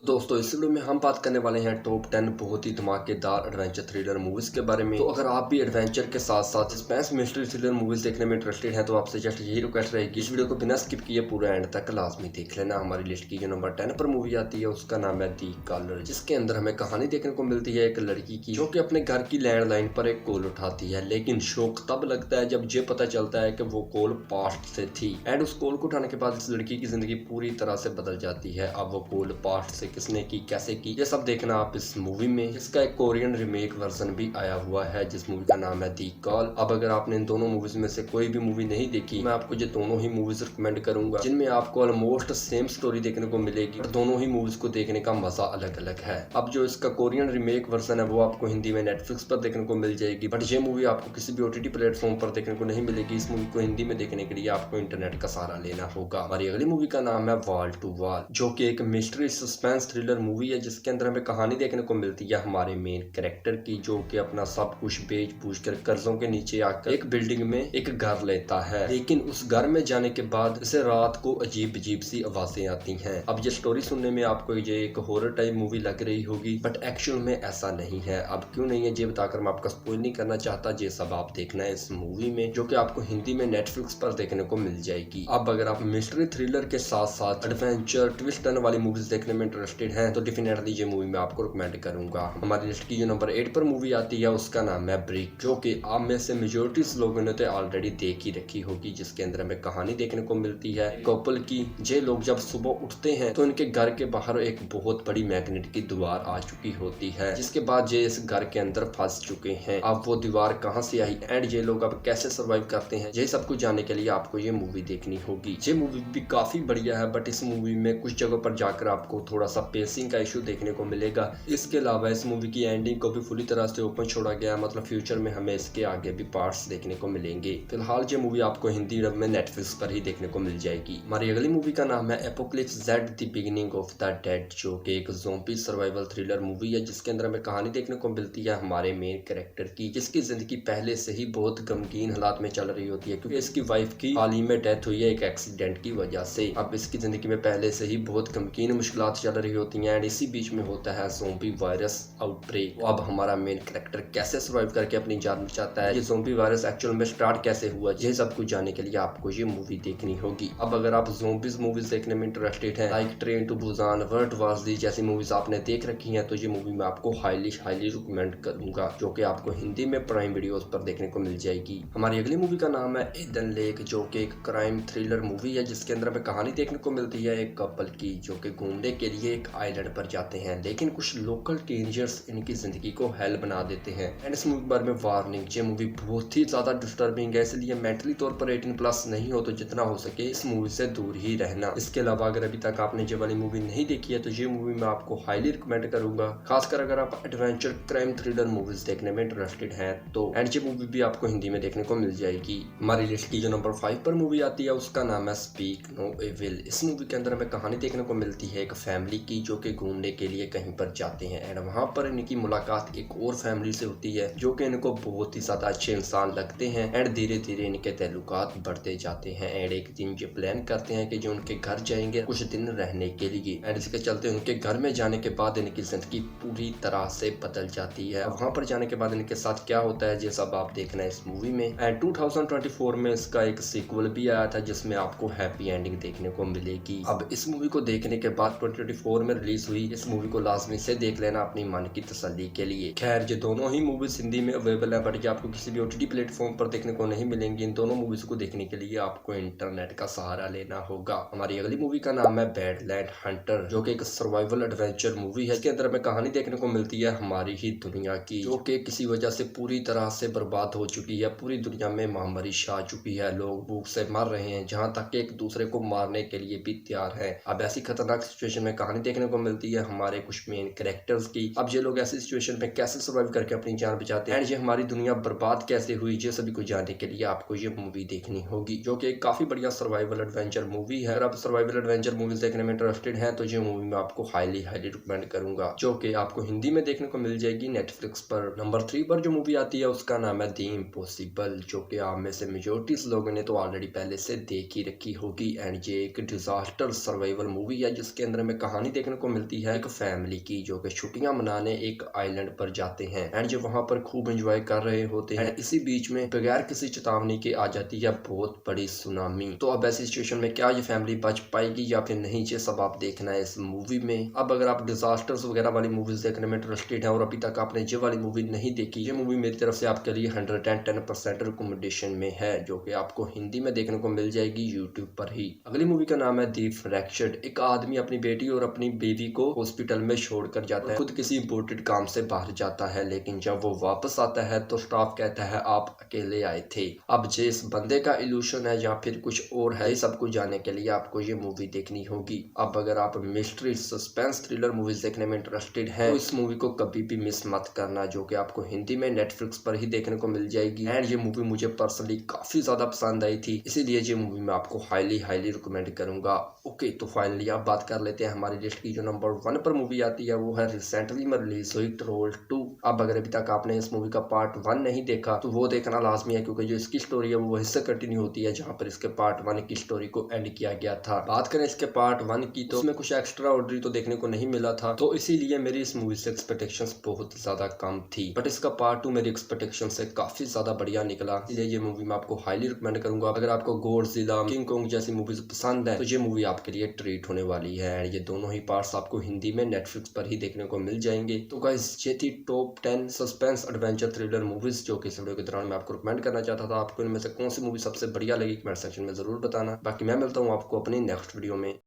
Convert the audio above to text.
दोस्तों इस वीडियो में हम बात करने वाले हैं टॉप 10 बहुत ही धमाकेदार एडवेंचर थ्रिलर मूवीज के बारे में। तो अगर आप भी एडवेंचर के साथ साथ सस्पेंस मिस्ट्री थ्रिलर मूवीज देखने में इंटरेस्टेड हैं तो आपसे जस्ट यही रिक्वेस्ट रहेगी, इस वीडियो को बिना स्किप किए पूरा एंड तक लाजमी देख लेना। हमारी लिस्ट की जो नंबर 10 पर मूवी आती है उसका नाम है दी कॉलर, जिसके अंदर हमें कहानी देखने को मिलती है एक लड़की की जो कि अपने घर की लैंडलाइन पर एक कॉल उठाती है, लेकिन शौक तब लगता है जब ये पता चलता है कि वो कॉल पास्ट से थी। एंड उस कॉल को उठाने के बाद इस लड़की की जिंदगी पूरी तरह से बदल जाती है। अब वो कॉल पास्ट से किसने की, कैसे की, ये सब देखना आप इस मूवी में, जिसका एक कोरियन रीमेक वर्जन भी आया हुआ है जिस मूवी का नाम है दी कॉल। अब अगर आपने इन दोनों मूवीज में से कोई भी मूवी नहीं देखी, मैं आपको ये दोनों ही मूवीज रिकमेंड करूंगा जिनमें आपको ऑलमोस्ट सेम स्टोरी देखने को मिलेगी और दोनों ही मूवीज को देखने का मजा अलग अलग है। अब जो इसका कोरियन रीमेक वर्जन है वो आपको हिंदी में नेटफ्लिक्स पर देखने को मिल जाएगी, बट ये मूवी आपको किसी भी ओटीटी प्लेटफॉर्म पर देखने को नहीं मिलेगी। इस मूवी को हिंदी में देखने के लिए आपको इंटरनेट का सहारा लेना होगा। हमारी अगली मूवी का नाम है वॉल टू वॉल, जो कि एक मिस्ट्री सस्पेंस थ्रिलर मूवी है जिसके अंदर हमें कहानी देखने को मिलती है हमारे मेन कैरेक्टर की, जो कि अपना सब कुछ बेच बूझ कर कर्जों के नीचे आकर एक बिल्डिंग में एक घर लेता है, लेकिन उस घर में जाने के बाद इसे रात को अजीब अजीब सी आवाजें आती हैं। अब ये स्टोरी सुनने में आपको ये एक हॉरर टाइप मूवी लग रही होगी, बट एक्चुअल में ऐसा नहीं है। अब क्यों नहीं है ये बताकर मैं आपका स्पॉइल नहीं करना चाहता, ये सब आप देखना है इस मूवी में, जो कि आपको हिंदी में नेटफ्लिक्स पर देखने को मिल जाएगी। अब अगर आप मिस्ट्री थ्रिलर के साथ साथ एडवेंचर ट्विस्ट टर्न वाली मूवीज देखने में इंटरेस्टेड हैं तो डेफिनेटली ये मूवी मैं आपको रिकमेंड करूंगा। हमारी लिस्ट की जो नंबर 8 पर मूवी आती है उसका नाम है ब्रिक, जो कि आप में से मेजोरिटी लोगों ने तो ऑलरेडी देख ही रखी होगी, जिसके अंदर हमें कहानी देखने को मिलती है कपल की। ये लोग जब सुबह उठते हैं तो इनके घर के बाहर एक बहुत बड़ी मैग्नेट की दीवार आ चुकी होती है, जिसके बाद ये इस घर के अंदर फंस चुके हैं। अब वो दीवार कहाँ से आई एंड ये लोग अब कैसे सर्वाइव करते हैं, ये सब कुछ जानने के लिए आपको ये मूवी देखनी होगी। ये मूवी भी काफी बढ़िया है, बट इस मूवी में कुछ जगहों पर जाकर आपको थोड़ा सा पेसिंग का इशू देखने को मिलेगा। इसके अलावा इस मूवी की एंडिंग को भी पूरी तरह से ओपन छोड़ा गया, मतलब फ्यूचर में हमें इसके आगे भी पार्ट्स देखने को मिलेंगे। फिलहाल ये मूवी आपको हिंदी डब में नेटफ्लिक्स पर ही देखने को मिल जाएगी। हमारी अगली मूवी का नाम है apocalypse Z the beginning of the dead, जो कि एक ज़ॉम्बी सर्वाइवल थ्रिलर मूवी है जिसके अंदर हमें कहानी देखने को मिलती है हमारे मेन कैरेक्टर की, जिसकी जिंदगी पहले से ही बहुत गमगीन हालात में चल रही होती है क्योंकि इसकी वाइफ की हाल ही में डेथ हुई है एक एक्सीडेंट की वजह से। अब इसकी जिंदगी में पहले से ही बहुत गमगीन मुश्किलात चल रही होती हैं एंड इसी बीच में होता है ज़ॉम्बी वायरस आउटब्रेक। अब हमारा मेन कैरेक्टर कैसे सर्वाइव करके अपनी जान बचाता है, ये ज़ॉम्बी वायरस एक्चुअल में स्टार्ट कैसे हुआ, ये सब कुछ जानने के लिए आपको ये मूवी देखनी होगी। अब अगर आप ज़ॉम्बीज मूवीज देखने में इंटरेस्टेड हैं, like train to Busan, world war Z जैसी मूवीज आपने देख रखी हैं, तो ये मूवी मैं आपको हाईली रिकमेंड करूंगा, जो कि आपको हिंदी में प्राइम वीडियोस पर देखने को मिल जाएगी। हमारी अगली मूवी का नाम है एडन लेक, जो कि एक क्राइम थ्रिलर मूवी है जिसके अंदर हमें कहानी देखने को मिलती है एक कपल की, जो कि घूमने के लिए एक आइलैंड पर जाते हैं, लेकिन कुछ लोकल टीनेजर्स इनकी जिंदगी को हेल बना देते हैं। एंड इस मूवी बारे में वार्निंग, ये मूवी बहुत ही ज्यादा डिस्टर्बिंग है, इसलिए मेंटली तौर पर 18+ नहीं हो तो जितना हो सके इस मूवी से दूर ही रहना। इसके अलावा अगर अभी तक आपने ये वाली मूवी नहीं देखी है तो ये मूवी मैं आपको हाईली रिकमेंड करूंगा, खासकर अगर आप एडवेंचर क्राइम थ्रिलर मूवीज देखने में इंटरेस्टेड हैं तो। एंड ये मूवी भी आपको हिंदी में देखने को मिल जाएगी। हमारी लिस्ट की जो नंबर 5 पर मूवी आती है उसका नाम है स्पीक नो एविल। इस मूवी के अंदर हमें कहानी देखने को मिलती है एक फैमिली की, जो कि घूमने के लिए कहीं पर जाते हैं एंड वहां पर इनकी मुलाकात एक और फैमिली से होती है जो कि इनको बहुत ही ज्यादा अच्छे इंसान लगते हैं एंड धीरे धीरे इनके ताल्लुकात बढ़ते जाते हैं। एंड एक दिन ये प्लान करते हैं कि जो उनके घर जाएंगे कुछ दिन रहने के लिए, एंड इसके चलते उनके घर में जाने के बाद इनकी जिंदगी पूरी तरह से बदल जाती है। वहां पर जाने के बाद इनके साथ क्या होता है ये सब आप देखना है इस मूवी में। एंड 2024 में इसका एक सीक्वल भी आया था जिसमें आपको हैप्पी एंडिंग देखने को मिलेगी। अब इस मूवी को देखने के बाद 2024 में रिलीज हुई इस मूवी को लाजमी से देख लेना अपनी मन की तसल्ली के लिए। खैर ये दोनों ही मूवीज हिंदी में अवेलेबल है, बट ये आपको किसी भी ओटीटी प्लेटफॉर्म पर देखने को नहीं मिलेंगी। इन दोनों मूवीज को देखने के लिए आपको इंटरनेट का सहारा लेना होगा। हमारी अगली मूवी का नाम है बैडलैंड हंटर, जो कि एक सर्वाइवल एडवेंचर मूवी है। इसके अंदर हमें कहानी देखने को मिलती है हमारी ही दुनिया की, जो कि किसी वजह से पूरी तरह से बर्बाद हो चुकी है। पूरी दुनिया में महामारी छा चुकी है, लोग भूख से मर रहे हैं, जहां तक कि एक दूसरे को मारने के लिए भी तैयार है। अब ऐसी खतरनाक सिचुएशन में कहानी देखने को मिलती है हमारे कुछ मेन कैरेक्टर्स की। अब ये लोग ऐसी सिचुएशन में कैसे सर्वाइव करके अपनी जान बचाते हैं एंड ये हमारी दुनिया बर्बाद कैसे हुई, ये सभी कुछ जानने के लिए आपको ये मूवी देखनी होगी, जो कि काफी बढ़िया सर्वाइवल एडवेंचर मूवी है। अगर आप सर्वाइवल एडवेंचर मूवीज देखने में इंटरेस्टेड हैं तो ये मूवी मैं आपको हाईली रिकमेंड करूंगा, जो कि आपको हिंदी में देखने को मिल जाएगी नेटफ्लिक्स पर। नंबर 3 पर जो मूवी आती है उसका नाम है द इम्पॉसिबल, जो कि आप में से मेजोरिटी लोगों ने तो ऑलरेडी पहले से देख ही रखी होगी। एंड ये एक डिजास्टर सर्वाइवल मूवी है जिसके अंदर हमें कहानी देखने को मिलती है एक फैमिली की, जो कि छुट्टियां मनाने एक आइलैंड पर जाते हैं एंड जो वहां पर खूब एंजॉय कर रहे होते हैं। इसी बीच में बगैर किसी चेतावनी के आ जाती है बहुत बड़ी सुनामी। तो अब ऐसी सिचुएशन में क्या ये फैमिली बच पाएगी या फिर नहीं, ये सब आप देखना है इस मूवी में। अब अगर आप डिजास्टर्स वगैरह वाली मूवीज देखने में इंटरेस्टेड है और अभी तक आपने ये वाली मूवी नहीं देखी, ये मूवी मेरी तरफ से आपके लिए 110% रिकमेंडेशन में है, जो कि आपको हिंदी में देखने को मिल जाएगी यूट्यूब पर ही। अगली मूवी का नाम है दी फ्रैक्चर्ड। एक आदमी अपनी बेटी और अपनी बेबी को हॉस्पिटल में छोड़कर जाता है, खुद किसी इम्पोर्टेड काम से बाहर जाता है, लेकिन जब वो वापस आता है तो स्टाफ कहता है आप अकेले आए थे। अब जे इस बंदे का इल्यूशन है या फिर कुछ और है, सब कुछ जानने के लिए आपको ये मूवी देखनी होगी। अब अगर आप मिस्ट्री सस्पेंस थ्रिलर मूवीज देखने में इंटरेस्टेड हैं तो इस मूवी को कभी भी मिस मत करना, जो कि आपको हिंदी में नेटफ्लिक्स पर ही देखने को मिल जाएगी। एंड ये मूवी मुझे पर्सनली काफी ज्यादा पसंद आई थी, इसीलिए ये मूवी मैं आपको हाईली रिकमेंड करूंगा। ओके, तो फाइनली आप बात कर लेते हैं हमारी लिस्ट की। जो नंबर 1 पर मूवी आती है वो है रिसेंटली में रिलीज हुई ट्रोल 2। अब अगर अभी तक आपने इस मूवी का पार्ट 1 नहीं देखा तो वो देखना लाजमी है, क्योंकि जो इसकी स्टोरी है वो वहीं से कंटिन्यू होती है जहां पर इसके पार्ट 1 की स्टोरी को एंड किया गया था। बात करें इसके पार्ट 1 की तो उसमें कुछ एक्स्ट्रा ऑर्डरी तो देखने को नहीं मिला था, तो इसीलिए मेरी इस मूवी से एक्सपेक्टेशंस बहुत ज्यादा कम थी। बट इसका पार्ट 2 मेरी एक्सपेक्टेशन से काफी ज्यादा बढ़िया निकला, इसलिए ये मूवी मैं आपको हाईली रिकमेंड करूंगा। अगर आपको गॉडजिला, किंग कॉन्ग जैसी मूवीज पसंद है तो ये मूवी आपके लिए ट्रीट होने वाली है। ये दोनों ही पार्ट्स आपको हिंदी में नेटफ्लिक्स पर ही देखने को मिल जाएंगे। तो गाइस, ये थी top 10 suspense adventure thriller movies जो कि इस वीडियो के दौरान मैं आपको रिकमेंड करना चाहता था। आपको इनमें से कौन सी मूवी सबसे बढ़िया लगी कमेंट सेक्शन में जरूर बताना। बाकी मैं मिलता हूँ आपको अपनी नेक्स्ट वीडियो में।